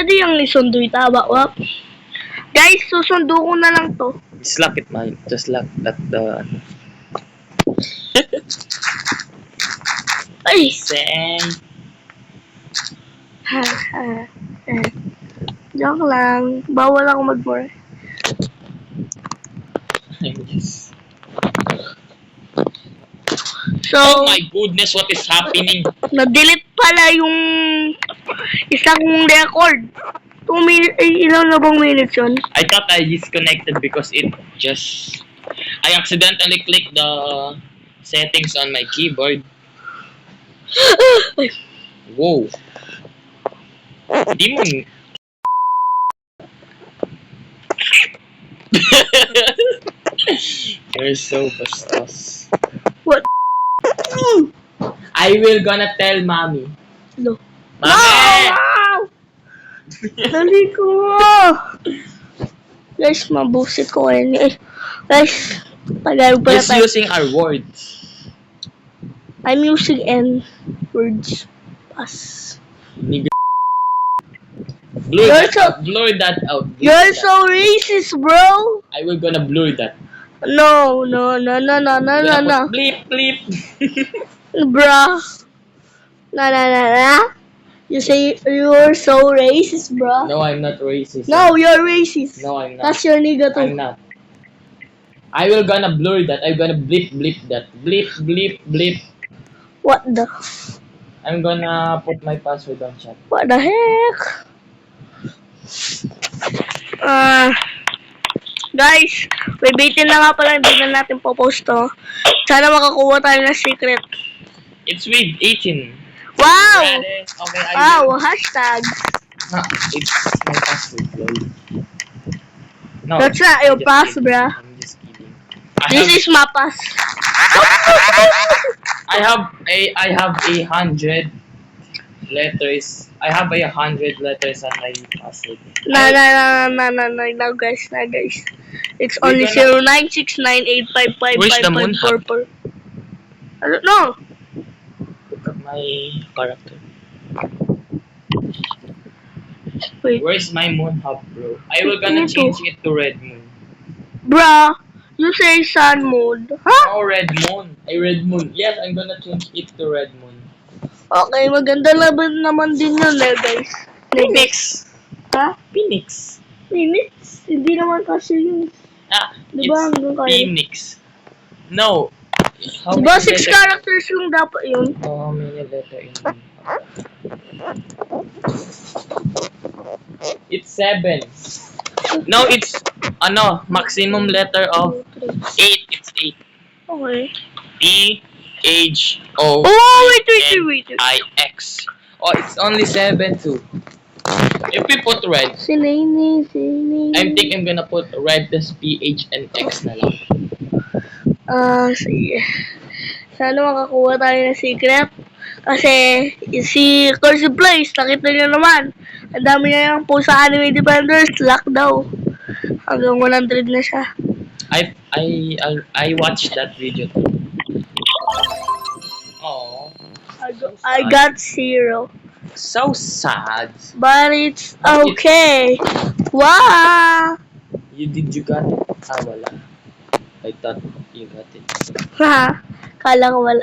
Pwede yung isunduy, tama, wap. Guys, susundo ko na lang to. Just lock it, man. Just lock that the... Ay! Seng. Joke lang. Bawal ako mag-more. Yes. So, Oh my goodness, what is happening? na-delete pala yung isang record. 2 minutes, ilang na bang minutes yun? I thought I disconnected because it just... I accidentally clicked the settings on my keyboard. Whoa. Di mo... You're so bastos. What? I will gonna tell mommy. No. Mommy! Dali ko. Guys, mabusit ko kayo ni. Guys, Tagalog pala Just tayo. using our words. I'm using N words. Pass. Blur You're that so- out. Blur that out. Blur You're that. so racist, bro. I will gonna blur that. No. Gonna put bleep bleep. Bruh. Na. You say you're so racist, bruh. No, I'm not racist. No, you're racist. No, I'm not. That's your nigga too. I'm not. I will gonna blur that. I'm gonna bleep bleep that. Bleep bleep bleep. What the? I'm gonna put my password on chat. What the heck? Guys, waitin na nga pala, hindi na natin popost to. Sana makakuha tayo ng secret. It's with 18. Wow! Ready? Okay, I Wow, will. hashtag. It's my password, lol. No. That's not your I'm just pass, kidding. bruh. I'm just kidding. This is my pass. I have a 100 letters. I have a 100 letters on my password. No, guys. It's only We're 096985555544. Where's the moon hub? I don't know. Look at my character. Wait, Where's my moon hub, bro? I will gonna Me too. change it to red moon. bruh, you say sun mode. Huh? Oh, red moon. A red moon. Yes, I'm gonna change it to red moon. Okay, maganda laban naman din yun guys. Phoenix. Ha? Phoenix. Minutes? Hindi naman kasi yun. Ah, Diba hanggang it's kaya? Phoenix. No. How Diba many 6 letters? characters yung dapat yun? How many letters in It's 7. No, it's maximum letter of 8. It's 8. Okay. P-H-O Oh, wait. I-X. Oh, it's only 7 too. If we put red, Sinini. I think I'm gonna put red plus PH and X na lang. Sige. Sana makakuha tayo ng secret. Kasi, si Cursive Place, nakita niyo naman. Ang dami niya yung post sa Anime Defenders, lock daw. Hanggang 100 na siya. I watched that video too. Oh, I got 0. so sad. But it's okay. Wow! You got it? Ah, wala. I thought you got it. Ha, kala ko wala.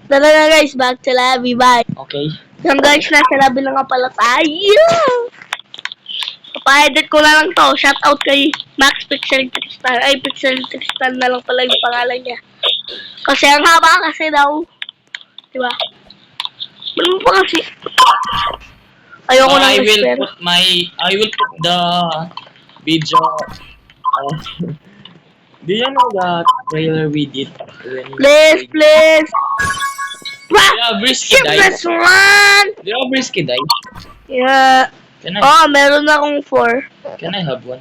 Tara na guys, back to lobby. Bye. Okay. Yung guys, nasa lobby na nga pala tayo. Papaedit ko na lang to. Shout out kay Max Pixel Tristan. Ay, Pixel Tristan na lang pala yung pangalan niya. Kasi ang haba kasi daw. Diba? Ano pa kasi? Ayoko na I will whisper. I will put the video. Do you know the trailer we did? Please. Yeah, Brisky Skip died. this one! Do you know Brisky died? Yeah. Can I Oh, meron na akong 4. can I have one?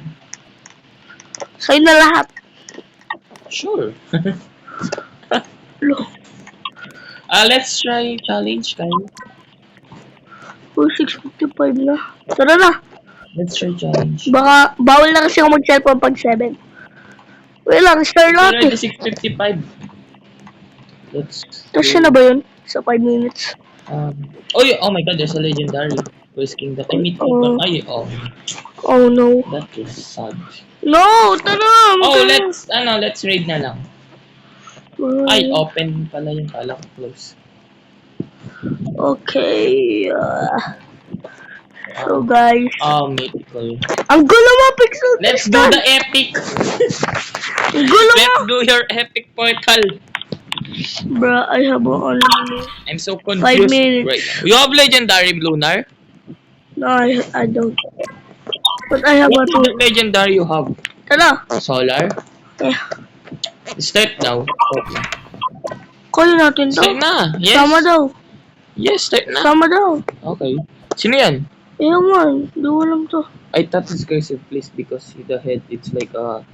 Sa'yo na lahat. Sure. Look. Let's try challenge kayo. Oh, 6:55 na. Tara na. Let's try challenge. Baka, bawal na kasi ako mag-cellphone pag 7. Wait lang, start Already natin. 6:55. Let's Tapos na ba yun? Sa 5 minutes. oh my god, there's a legendary. Where's Kingdom? I meet Oh. Ay, oh. Oh no. That is sad. No! Tara! Oh, let's raid na lang. Ay, Oh. open pala yung kala ko close. Okay. So guys. Mythical. Ang gulo mo, Pixel Let's do Tristan! the epic. Ang gulo mo! Let's do your epic portal. Bruh, I have only... I'm so 5 confused minutes. right now. You have legendary Lunar? No, I don't. But I have a What legendary you have? Tara! Solar? Eh, Start now. Okay. call natin to. Start na. Yes. Sama daw. Yes, start na. Sama daw. Okay. Sino yan? Ewan, di ko alam to. I thought this guy's a place because the head, it's like a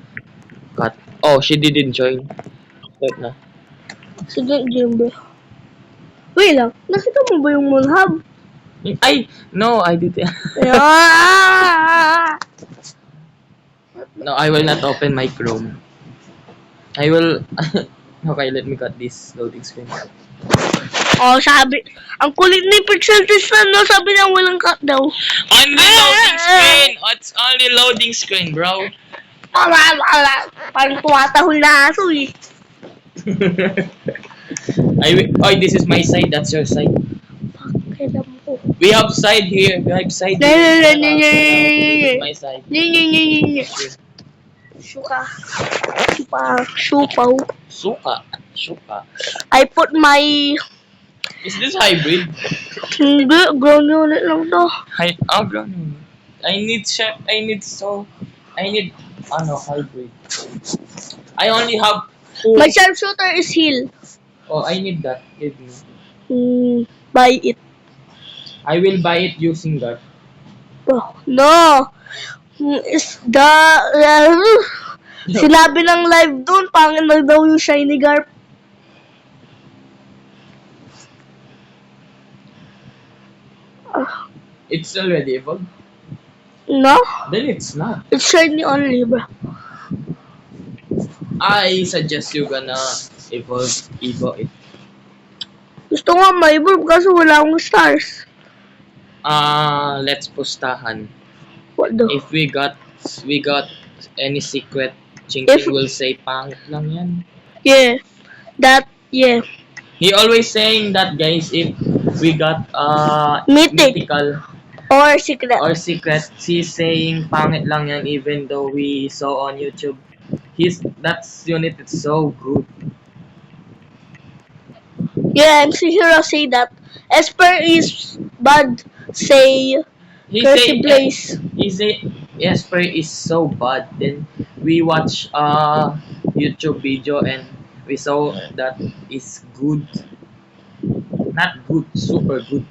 cat. Oh, she didn't join. Start na. Sige, Jimbe. Wait lang, nakita mo ba yung Moonhub? Ay! No, I didn't. Ah! No, I will not open my Chrome. I will... Okay, let me cut this loading screen. Oh, sabi, ang kulit ni Pixel Tristan, no? Sabi niya walang cut daw. Only loading screen! It's only loading screen, bro. Parang tumatahol na aso eh. This is my side, that's your side. Kailan mo. We have side here. We have side Nye, nye, here. nye, nye, nye, nye, nye, nye. My side. Nye. Shuka. Shupaw. Suka. I put my... Is this hybrid? Hindi, ground unit lang to. Ground. I need hybrid. I only have 2. My sharpshooter is heal. Oh, I need that. Give me. Buy it. I will buy it using that. Oh, no. Is the... Sinabi ng live doon, pangin na daw yung shiny garp. It's already evolved. No? Then it's not. It's shiny only, bro. I suggest you gonna evolve it. Gusto nga ma-evolve kaso wala akong stars. Let's pustahan. What the? If we got any secret, Ching If- will say pangit lang yan. Yeah. Yeah. He always saying that, guys, if we got Mythic. mythical Or secret. or secret, he's saying pangit lang yan even though we saw on YouTube. That's unit is so good. Yeah, MC Hero say that. Esper is bad. Say He Cursey say Blaze. he say Esper is so bad. Then we watch YouTube video and we saw that is good. Not good, super good.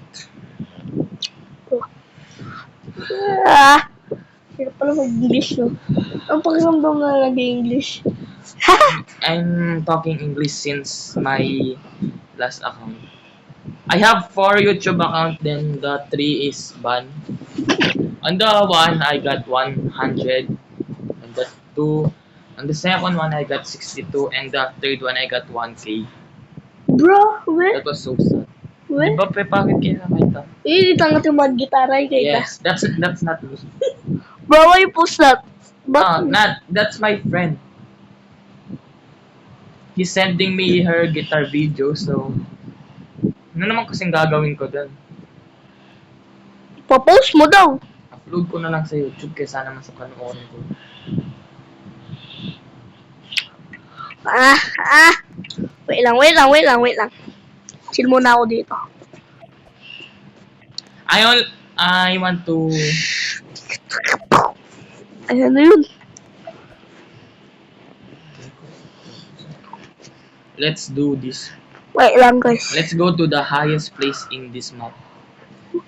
Hirap pala mag-English, no? Ang pakiramdam na nag-English. I'm talking English since my last account. I have 4 YouTube account, then the 3 is banned. On the one, I got 100. On the 2, on the second one, I got 62. And the third one, I got 1K. Bro, wait. That was so sad. Wait. Diba, bakit kaya nakita? Itangat yung mag-gitaray kay ka. Yes, that's not me. Bro, why you post that? But, That's my friend. He's sending me her guitar video, so... Ano naman kasing gagawin ko dun? papost mo daw. Upload ko na lang sa YouTube kaysa naman sa panoorin ko. Wait lang. Chill muna ako dito. I want to... Ayan na yun. Let's do this. Wait lang, guys. Let's go to the highest place in this map.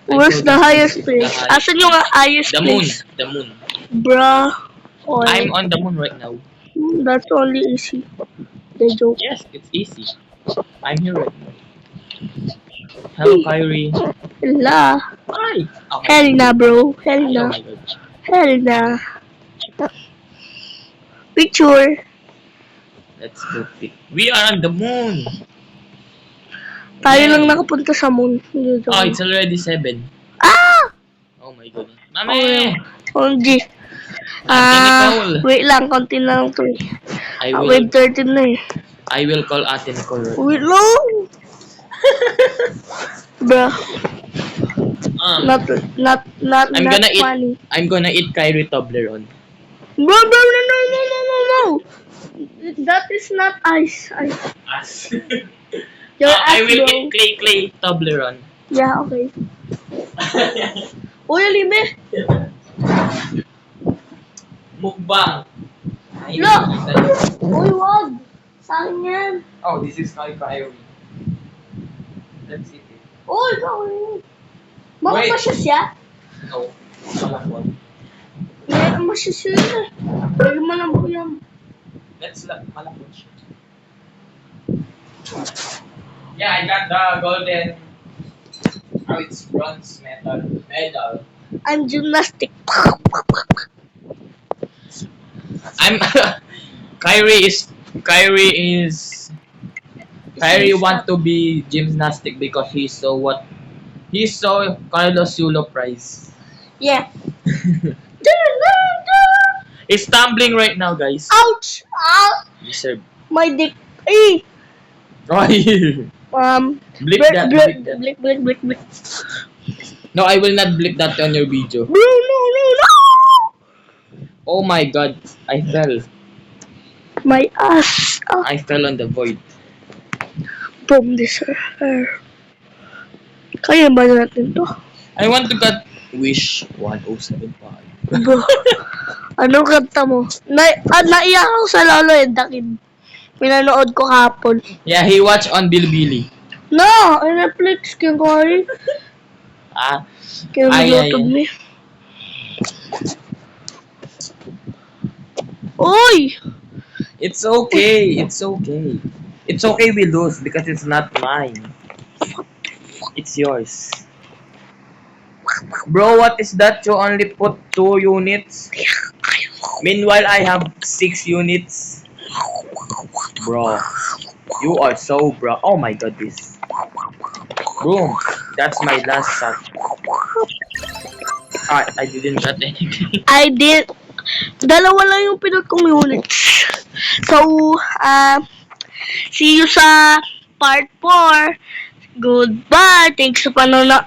Where's the highest place? The highest- Asan yung highest The moon. place? The moon. Bruh. Oh, I'm on the moon right now. that's only easy. The joke. Yes, it's easy. I'm here right now. Hello, Kyrie. Hala. Hi. Okay. Hell na, bro. Hell Oh na. my God. Hell na. Picture. Let's go pick. We are on the moon. Tayo lang nakapunta sa moon. Oh, it's already 7. Ah! Oh my god. Mami! OMG. Nicole. Wait lang, konti na lang to eh. I will Wave 13 na eh. I will call Ate Nicole. Wait lang! Bruh, not I'm gonna eat funny. I'm gonna eat Kyrie Toblerone. Bro, no. That is not ice. As. Your I ass, will bro. eat Clay Toblerone. Yeah, okay. Uy, Libe! Mukbang. Look! Uy, wag! Sa akin yan. Oh, this is Kyrie. Let's eat it. Uy, gawin. Bakit Wait. masyasya? No. Malakot. Meron masyasya eh. Pwede mo lang buyam. Malakot siya. Yeah, I got the golden. Oh, it's bronze medal. I'm gymnastic. I'm Kyrie want to be gymnastic because he's so Carlos Yulo prize. Yeah. He's tumbling right now, guys. Ouch! Ow! Deserve. My dick. Ay! Blip that. Blip. No, I will not blip that on your video. Bro, no! Oh my god, I fell. My ass. I fell on the void. From this hair. Kaya ba natin to? I want to get Wish 1075. Bro, anong kanta mo? Naiyak ako sa Lolo and the Kid. Pinanood ko kahapon. Yeah, he watched on Bilibili. No! Netflix, kaya ko rin. Kaya Ay. YouTube ni. Oy! It's okay. It's okay we lose because it's not mine. It's yours. Bro, what is that? You only put 2 units? Meanwhile, I have 6 units. Bro, you are so bro. Oh my god, this. Boom. That's my last shot. I didn't get anything. I did. Dalawa lang yung pinot kong units. So, see you sa part 4. Goodbye. Thanks sa panonood.